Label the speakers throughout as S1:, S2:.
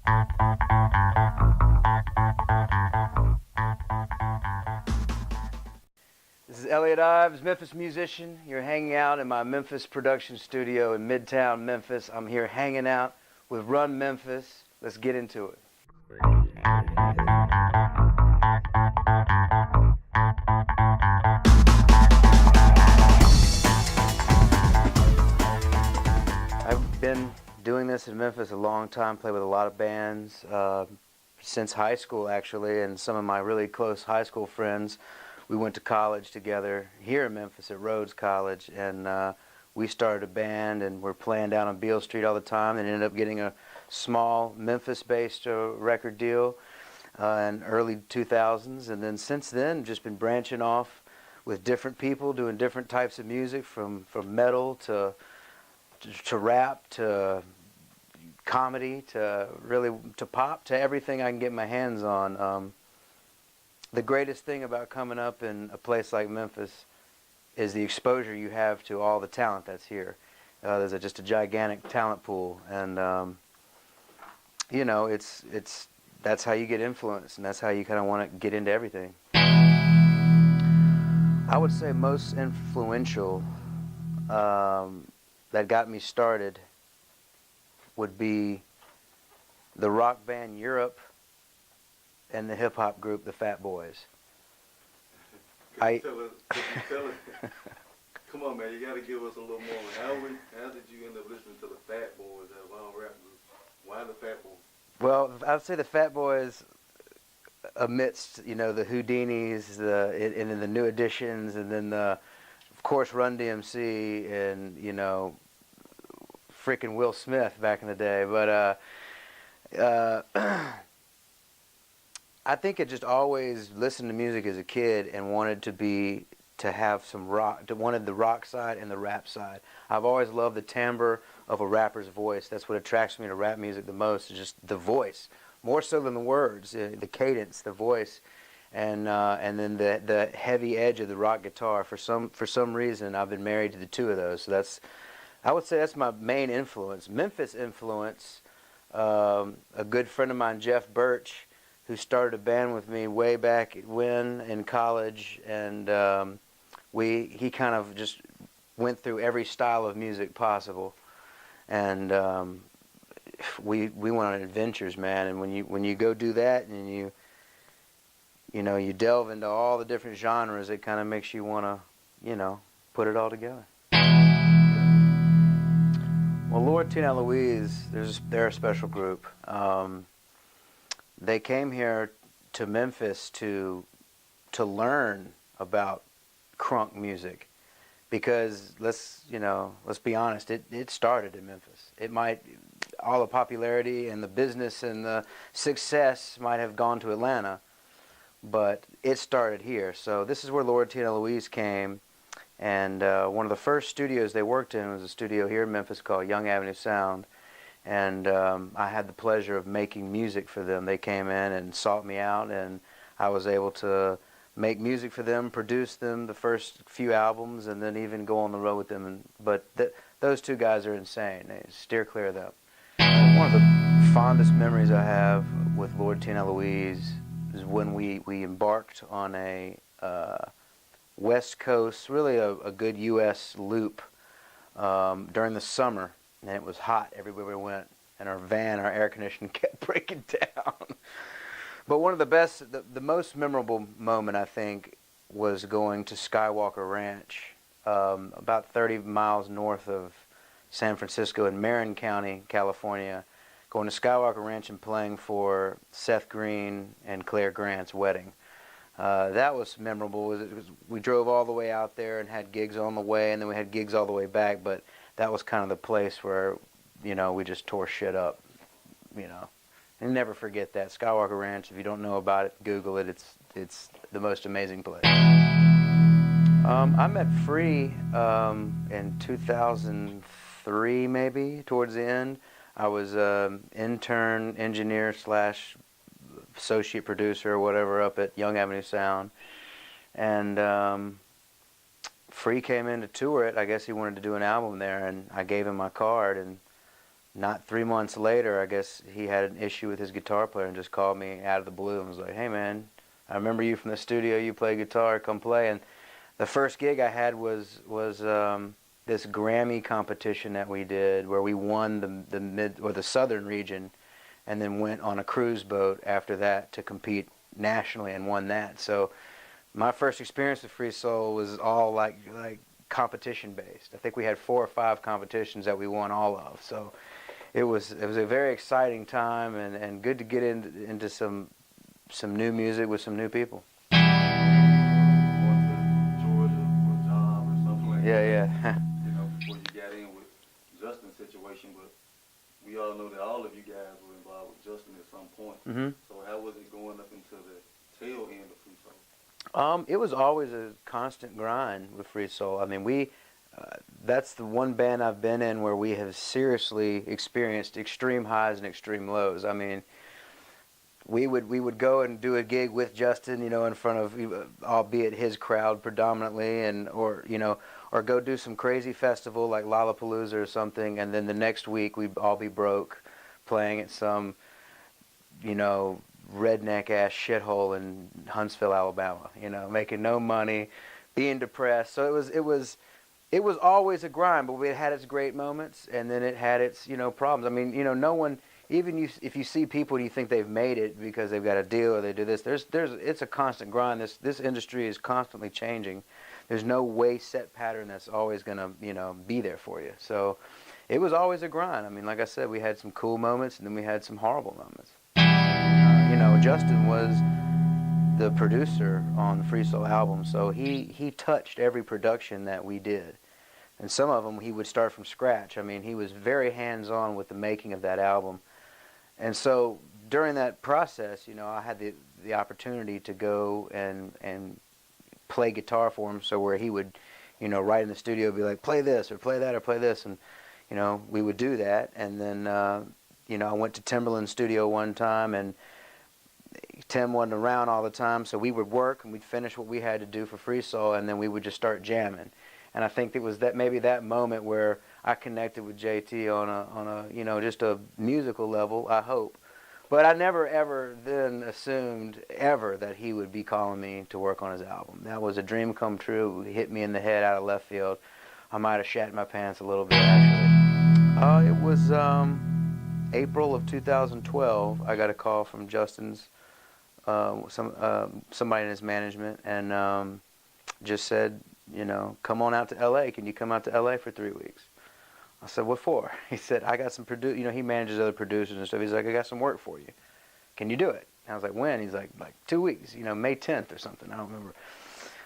S1: This is Elliot Ives, Memphis musician. You're hanging out in my Memphis production studio in Midtown Memphis. I'm here hanging out with Run Memphis. Let's get into it. I've been doing this in Memphis a long time, played with a lot of bands since high school actually, and some of my really close high school friends. We went to college together here in Memphis at Rhodes College, and we started a band, and we're playing down on Beale Street all the time, and ended up getting a small Memphis-based record deal in early 2000s, and then since then just been branching off with different people, doing different types of music, from metal to rap to comedy to pop to everything I can get my hands on. The greatest thing about coming up in a place like Memphis is the exposure you have to all the talent that's here. There's just a gigantic talent pool, and you know, that's how you get influenced, and that's how you kind of want to get into everything. I would say most influential that got me started would be the rock band Europe and the hip-hop group, the Fat Boys.
S2: Can you tell us, come on, man, you got to give us a little more. How did you end up listening to the Fat Boys, that wild rap group? Why the Fat Boys?
S1: Well, I'd say the Fat Boys, amidst, you know, the Houdinis, and the New Editions, and then of course, Run DMC, and, you know, freaking Will Smith back in the day. But I think it just always listened to music as a kid and wanted to have some rock, wanted the rock side and the rap side. I've always loved the timbre of a rapper's voice. That's what attracts me to rap music the most, is just the voice, more so than the words, the cadence, the voice, and then the heavy edge of the rock guitar. For some reason, I've been married to the two of those. So I would say that's my main influence. Memphis influence, a good friend of mine, Jeff Birch, who started a band with me way back when in college, and he kind of just went through every style of music possible, and we went on adventures, man. And when you go do that, and you delve into all the different genres, it kind of makes you want to, you know, put it all together. Well, Lord Tina Louise, they're a special group. They came here to Memphis to learn about crunk music, because let's be honest, it started in Memphis. All the popularity and the business and the success might have gone to Atlanta, but it started here. So this is where Lord Tina Louise came, and one of the first studios they worked in was a studio here in Memphis called Young Avenue Sound. And I had the pleasure of making music for them. They came in and sought me out, and I was able to make music for them, produce them the first few albums, and then even go on the road with them. But those two guys are insane. They steer clear of them. One of the fondest memories I have with Lord Tina Louise is when we embarked on a West Coast, really a good U.S. loop during the summer. And it was hot everywhere we went, and our air conditioning kept breaking down. But one of the best, the most memorable moment, I think, was going to Skywalker Ranch, about 30 miles north of San Francisco in Marin County, California, going to Skywalker Ranch and playing for Seth Green and Claire Grant's wedding. That was memorable. We drove all the way out there and had gigs on the way, and then we had gigs all the way back, but that was kind of the place where, you know, we just tore shit up, you know. And never forget that. Skywalker Ranch, if you don't know about it, Google it. It's the most amazing place. I met Free in 2003, maybe, towards the end. I was intern, engineer / associate producer or whatever up at Young Avenue Sound. And Free came in to tour it. I guess he wanted to do an album there, and I gave him my card, and not 3 months later, I guess he had an issue with his guitar player and just called me out of the blue and was like, "Hey man, I remember you from the studio. You play guitar. Come play." And the first gig I had was this Grammy competition that we did, where we won the mid or the southern region, and then went on a cruise boat after that to compete nationally and won that. So my first experience with Free Soul was all like competition based. I think we had 4 or 5 competitions that we won all of. So it was a very exciting time and good to get into some new music with some new people.
S2: Going to Georgia for a job or something like that.
S1: Yeah.
S2: You know, before you got in with Justin's situation, but we all know that all of you guys were involved with Justin at some point.
S1: Mm-hmm.
S2: So how was it going up into the tail end of Free Soul?
S1: It was always a constant grind with Free Soul. I mean, that's the one band I've been in where we have seriously experienced extreme highs and extreme lows. I mean, we would go and do a gig with Justin, you know, in front of, albeit his crowd predominantly, or go do some crazy festival like Lollapalooza or something, and then the next week we'd all be broke, playing at some, redneck ass shithole in Huntsville, Alabama, making no money, being depressed. So it was always a grind, but it had its great moments, and then it had its problems. I mean, no one, even if you see people and you think they've made it because they've got a deal or they do this, it's a constant grind. This industry is constantly changing. There's no way set pattern that's always gonna be there for you. So it was always a grind. I mean, like I said, we had some cool moments and then we had some horrible moments. Justin was the producer on the Free Soul album, so he touched every production that we did. And some of them he would start from scratch. I mean, he was very hands-on with the making of that album. And so during that process, I had the opportunity to go and play guitar for him, so where he would, right in the studio be like, play this or play that or play this, and we would do that. And then I went to Timberland's studio one time, and Tim wasn't around all the time, so we would work and we'd finish what we had to do for Free Soul, and then we would just start jamming. And I think it was maybe that moment where I connected with JT on a just a musical level, I hope. But I never ever then assumed ever that he would be calling me to work on his album. That was a dream come true. It hit me in the head out of left field. I might have shat my pants a little bit, actually. It was April of 2012. I got a call from Justin's somebody in his management, and just said, come on out to L.A. Can you come out to L.A. for 3 weeks? I said, what for? He said, I got some he manages other producers and stuff. He's like, I got some work for you. Can you do it? And I was like, when? He's like 2 weeks, May 10th or something. I don't remember.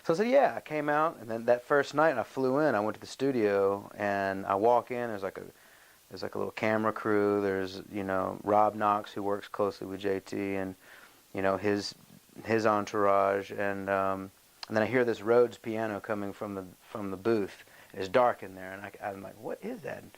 S1: So I said, yeah. I came out, and then that first night I flew in. I went to the studio, and I walk in. There's like a little camera crew. There's, Rob Knox, who works closely with JT, and his entourage, and then I hear this Rhodes piano coming from the booth. It's dark in there, and I'm like, what is that? And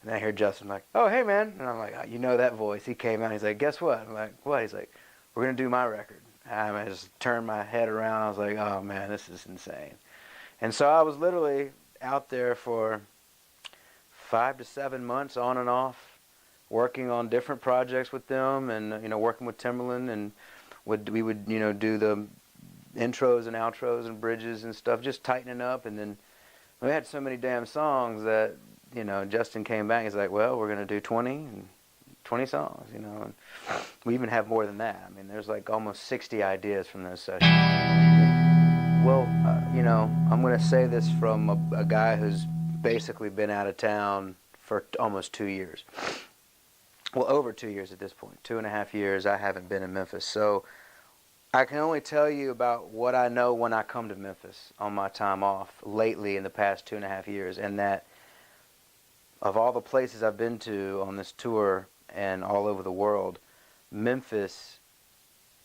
S1: then I hear Justin like, oh, hey, man. And I'm like, oh, that voice. He came out. He's like, guess what? I'm like, what? He's like, we're going to do my record. And I just turned my head around. I was like, oh, man, this is insane. And so I was literally out there for 5 to 7 months on and off, working on different projects with them, and working with Timberland, and we would do the intros and outros and bridges and stuff, just tightening up. And then we had so many damn songs that Justin came back. He's like, well, we're gonna do 20 songs, and we even have more than that. I mean, there's like almost 60 ideas from those sessions. Well, I'm gonna say this from a guy who's basically been out of town for almost 2 years. Well, over 2 years at this point. 2.5 years I haven't been in Memphis. So I can only tell you about what I know when I come to Memphis on my time off lately in the past 2.5 years, and that of all the places I've been to on this tour and all over the world, Memphis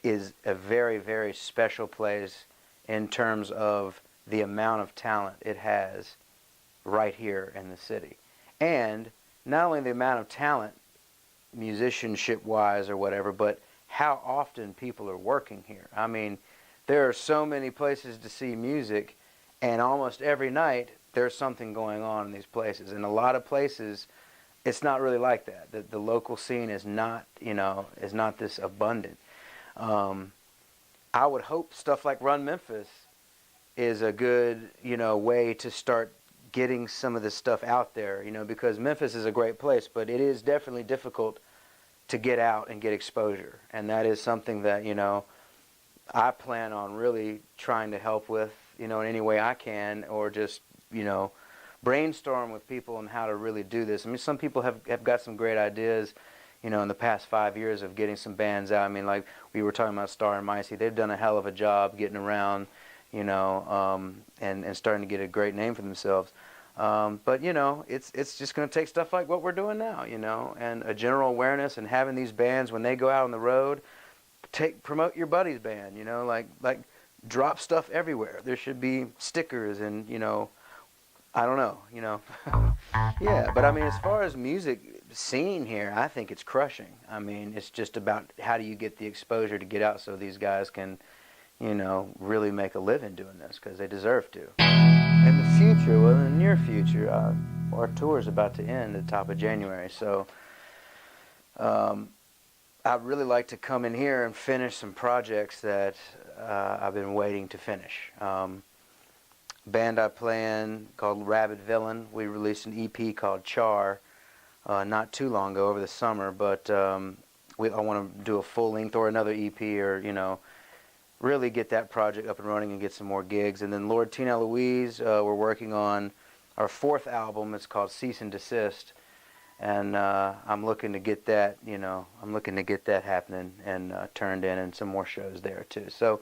S1: is a very, very special place in terms of the amount of talent it has right here in the city. And not only the amount of talent, musicianship-wise or whatever, but how often people are working here. I mean, there are so many places to see music, and almost every night there's something going on in these places. And a lot of places, it's not really like that. The local scene is not, is not this abundant. I would hope stuff like Run Memphis is a good, way to start getting some of this stuff out there, because Memphis is a great place, but it is definitely difficult to get out and get exposure. And that is something that, I plan on really trying to help with, in any way I can, or just, brainstorm with people on how to really do this. I mean, some people have got some great ideas, in the past 5 years of getting some bands out. I mean, like we were talking about Star and Micey, they've done a hell of a job getting around, and starting to get a great name for themselves. But, it's just going to take stuff like what we're doing now, and a general awareness, and having these bands, when they go out on the road, promote your buddy's band, like drop stuff everywhere. There should be stickers and, I don't know, Yeah, but I mean, as far as music scene here, I think it's crushing. I mean, it's just about how do you get the exposure to get out so these guys can, really make a living doing this, because they deserve to. In the future, well, in the near future, our tour's about to end at the top of January, so I'd really like to come in here and finish some projects that I've been waiting to finish. Band I play in called Rabid Villain, we released an EP called Char not too long ago, over the summer, but I want to do a full length or another EP, or, really get that project up and running and get some more gigs. And then Lord Tina Louise, we're working on our 4th album. It's called Cease and Desist. And I'm looking to get that, happening and turned in, and some more shows there too. So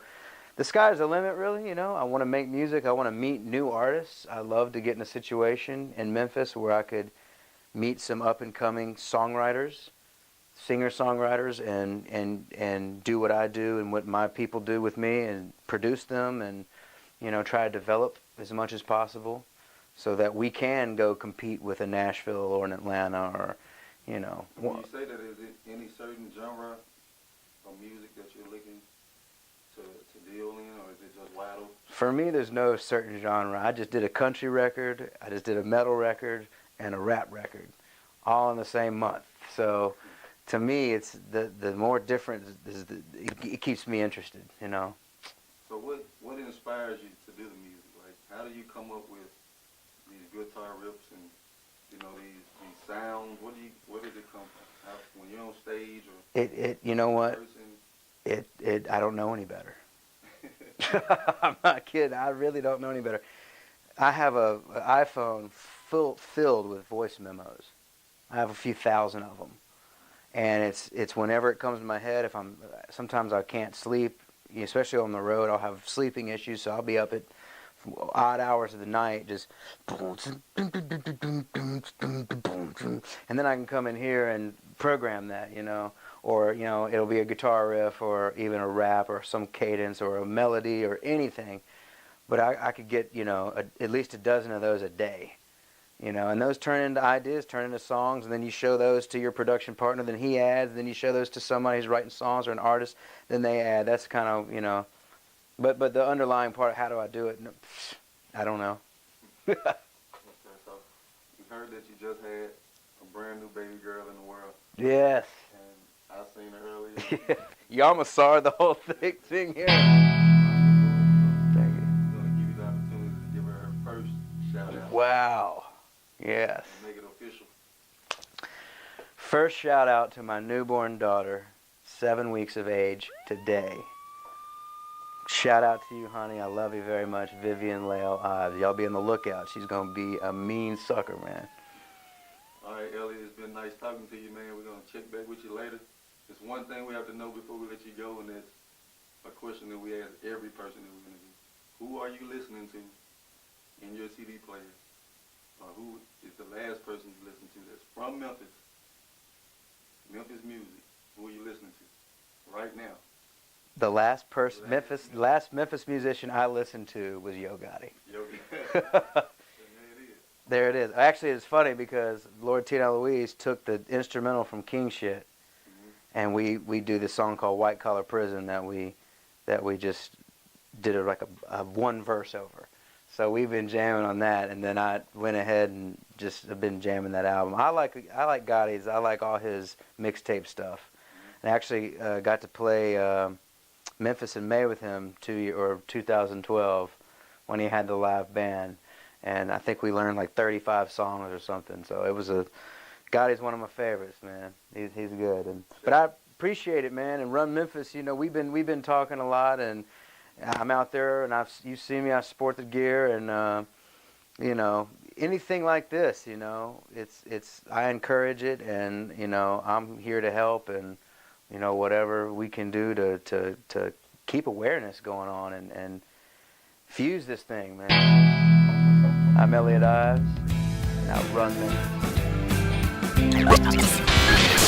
S1: the sky's the limit, really. I want to make music. I want to meet new artists. I love to get in a situation in Memphis where I could meet some up-and-coming songwriters, singer-songwriters, and do what I do and what my people do with me, and produce them, and try to develop as much as possible, so that we can go compete with a Nashville or an Atlanta, or
S2: When you say that, is it any certain genre of music that you're looking to deal in, or is it just wide open?
S1: For me, there's no certain genre. I just did a country record, I just did a metal record, and a rap record, all in the same month. So to me, it's the more different it keeps me interested,
S2: So what inspires you to do the music? Like, how do you come up with these guitar riffs and these sounds? Where does it come from? When you're on stage, or
S1: you know what? I don't know any better. I'm not kidding. I really don't know any better. I have an iPhone filled with voice memos. I have a few thousand of them. And it's whenever it comes to my head. Sometimes I can't sleep, especially on the road. I'll have sleeping issues, so I'll be up at odd hours of the night, just, and then I can come in here and program that, or it'll be a guitar riff, or even a rap, or some cadence, or a melody, or anything. But I could get at least a dozen of those a day. And those turn into ideas, turn into songs, and then you show those to your production partner, then he adds, then you show those to somebody who's writing songs, or an artist, then they add. That's kind of, but the underlying part, how do I do it? No, I don't know.
S2: Okay, so you heard that you just had a brand new baby girl in the world.
S1: Yes.
S2: And I seen her earlier.
S1: You almost saw the whole thing here. Thank you.
S2: I'm going to give you the opportunity to give her first shout out.
S1: Wow. Yes.
S2: Make it official.
S1: First shout out to my newborn daughter, 7 weeks of age today. Shout out to you, honey. I love you very much. Vivian Lael Ives. Y'all be on the lookout. She's going to be a mean sucker, man.
S2: All right, Elliot, it's been nice talking to you, man. We're going to check back with you later. There's one thing we have to know before we let you go, and that's a question that we ask every person that we're going to do. Who are you listening to in your CD player? Or who is the last person you listen to that's from Memphis? Memphis music. Who are you listening to right now?
S1: The last Memphis musician I listened to was Yo Gotti.
S2: Yo Gotti.
S1: There it is. Actually, it's funny because Lord Tina Louise took the instrumental from King Shit, and we do this song called White Collar Prison that we just did like a one verse over. So we've been jamming on that, and then I went ahead and just have been jamming that album. I like Gotti's. I like all his mixtape stuff. And I actually got to play Memphis in May with him 2012 when he had the live band, and I think we learned like 35 songs or something. So it was Gotti's one of my favorites, man. He's good, but I appreciate it, man. And Run Memphis, you know, we've been talking a lot, and I'm out there, and you see me, I sport the gear, and you know, anything like this, you know, it's I encourage it, and you know, I'm here to help, and you know, whatever we can do to keep awareness going on and fuse this thing, man. I'm Elliot Ives, and I Run Memphis.